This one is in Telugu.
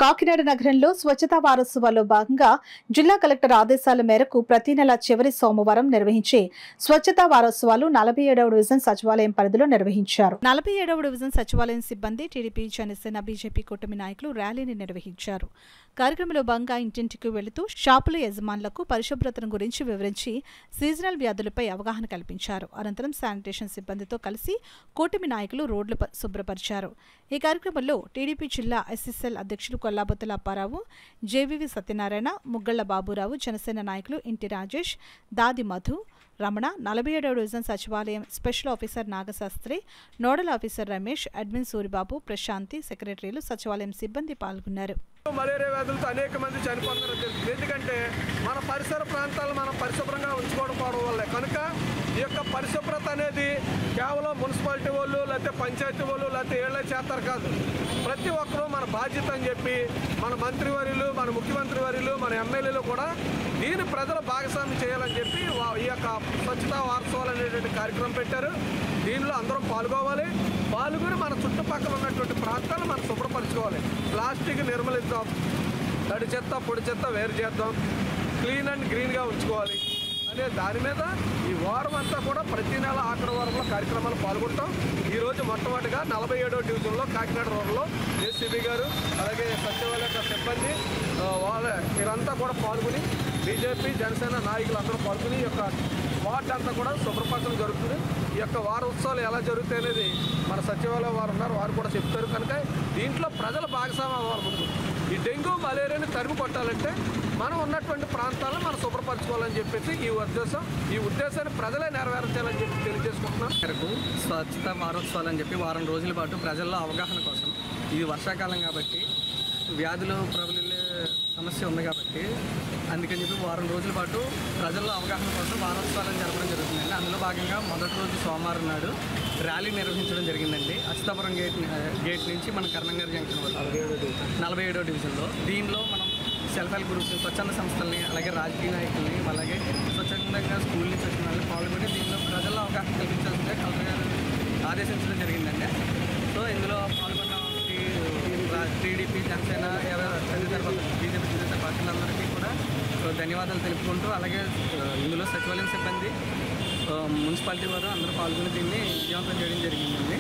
కాకినాడ నగరంలో స్వచ్ఛతా వారోత్సవాల్లో భాగంగా జిల్లా కలెక్టర్ ఆదేశాల మేరకు ప్రతి నెల చివరి సోమవారం నిర్వహించే స్వచ్ఛతా వారోత్సవాలు 47వ డివిజన్ సచివాలయం పరిధిలో నిర్వహించారు. 47వ డివిజన్ సచివాలయం సిబ్బంది టీడీపీ, జనసేన, బీజేపీ కూటమి నాయకులు ర్యాలీని నిర్వహించారు. కార్యక్రమంలో భాగంగా ఇంటింటికి వెళుతూ షాపుల యజమానులకు పరిశుభ్రతను గురించి వివరించి సీజనల్ వ్యాధులపై అవగాహన కల్పించారు. అనంతరం శానిటేషన్ సిబ్బందితో కలిసి కూటమి నాయకులు రోడ్లు శుభ్రపరిచారు. ఈ కార్యక్రమంలో టీడీపీ జిల్లా ఎస్ఎస్ఎల్ అధ్యక్షులు కొల్లాబొత్తుల అప్పారావు, జేవీవి సత్యనారాయణ, ముగ్గళ్ల బాబురావు, జనసేన నాయకులు ఇంటి రాజేష్, దాది మధు, రమణ, 47వ డివిజన్ సచివాలయం special officer Nagasastri, nodal officer Ramesh, admin Suribabu, Prashanti, సెక్రటరీలు, సచివాలయం సిబ్బంది పాల్గొన్నారు. మలేరియా వ్యాధులతో అనేక మంది చనిపోతున్నారు. ఎందుకంటే మన పరిసర ప్రాంతాలు మనం పరిశుభ్రంగా ఉంచుకోవడం వల్లే. కనుక ఈ యొక్క పరిశుభ్రత అనేది కేవలం మున్సిపాలిటీ వాళ్ళు, లేకపోతే పంచాయతీ వాళ్ళు, లేకపోతే ఏళ్ళే చేస్తారు కాదు. ప్రతి ఒక్కరూ మన బాధ్యత అని చెప్పి మన మంత్రివర్యులు, మన ముఖ్యమంత్రి వర్యులు, మన ఎమ్మెల్యేలు కూడా దీని ప్రజల భాగస్వామ్యం చేయాలని చెప్పి ఈ యొక్క స్వచ్ఛతా వారోత్సవాలు అనేటువంటి కార్యక్రమం పెట్టారు. దీనిలో అందరం పాల్గొని మన చుట్టుపక్కల ఉన్నటువంటి ప్రాంతాలు మనం శుభ్రపరచుకోవాలి. ప్లాస్టిక్ నిర్మూలిద్దాం, తడి చెత్త పొడి చెత్త వేరు చేద్దాం, క్లీన్ అండ్ గ్రీన్గా ఉంచుకోవాలి అనే దాని మీద ఈ వారం అంతా కూడా ప్రతి నెల ఆఖరి వారంలో కార్యక్రమాలు పాల్గొంటాం. ఈరోజు మొట్టమొదటిగా 47వ డివిజన్లో కాకినాడ రోడ్లో ఏసీబీ గారు, అలాగే సచివాలయ సిబ్బంది వీరంతా కూడా పాల్గొని, బీజేపీ, జనసేన నాయకులు అందరూ పాల్గొని ఈ యొక్క వార్డు అంతా కూడా శుభ్రపరచడం జరుగుతుంది. ఈ యొక్క వారోత్సవాలు ఎలా జరుగుతాయి అనేది మన సచివాలయం వారు ఉన్నారు, వారు కూడా చెప్తారు. కనుక దీంట్లో ప్రజల భాగస్వామ్యం అవ్వాలి. ముందు ఈ డెంగ్యూ, మలేరియాని తరిమి కొట్టాలంటే మనం ఉన్నటువంటి ప్రాంతాలను మనం శుభ్రపరచుకోవాలని చెప్పేసి ఈ ఉద్దేశాన్ని ప్రజలే నెరవేర్చాలని చెప్పి తెలియజేసుకుంటున్నాం. స్వచ్ఛతా వారోత్సవాలు అని చెప్పి వారం రోజుల పాటు ప్రజల్లో అవగాహన కోసం, ఇది వర్షాకాలం కాబట్టి వ్యాధులు ప్రబలిల్లే సమస్య ఉంది కాబట్టి అందుకని చెప్పి వారం రోజుల పాటు ప్రజల్లో అవగాహన కోసం వారోత్సవాలను జరపడం జరుగుతుందండి. అందులో భాగంగా మొదటి రోజు సోమవారం నాడు ర్యాలీ నిర్వహించడం జరిగిందండి. అచ్యుతాపురం గేట్ నుంచి మన కర్ణంగారి జంక్షన్ వరకు 47వ డివిజన్లో. దీనిలో మనం సెల్ఫ్ హెల్ప్ గ్రూప్స్, స్వచ్ఛంద సంస్థలని, అలాగే రాజకీయ నాయకుల్ని, అలాగే స్వచ్ఛందంగా స్కూల్ నుంచి వచ్చిన వాళ్ళని పాల్గొని దీనిలో ప్రజల్లో అవగాహన కల్పించాల్సిందే కలెక్టర్ గారు ఆదేశించడం జరిగిందండి. సో ఇందులో పాల్గొన్న టీడీపీ, జనసేన, తదితర బీజేపీ తదితర పార్టీలందరికీ కూడా ధన్యవాదాలు తెలుపుకుంటూ, అలాగే ఇందులో సచివాలయం సిబ్బంది, మున్సిపాలిటీ వారు అందరూ పాల్గొని దీన్ని విజయవంతం చేయడం జరిగిందండి.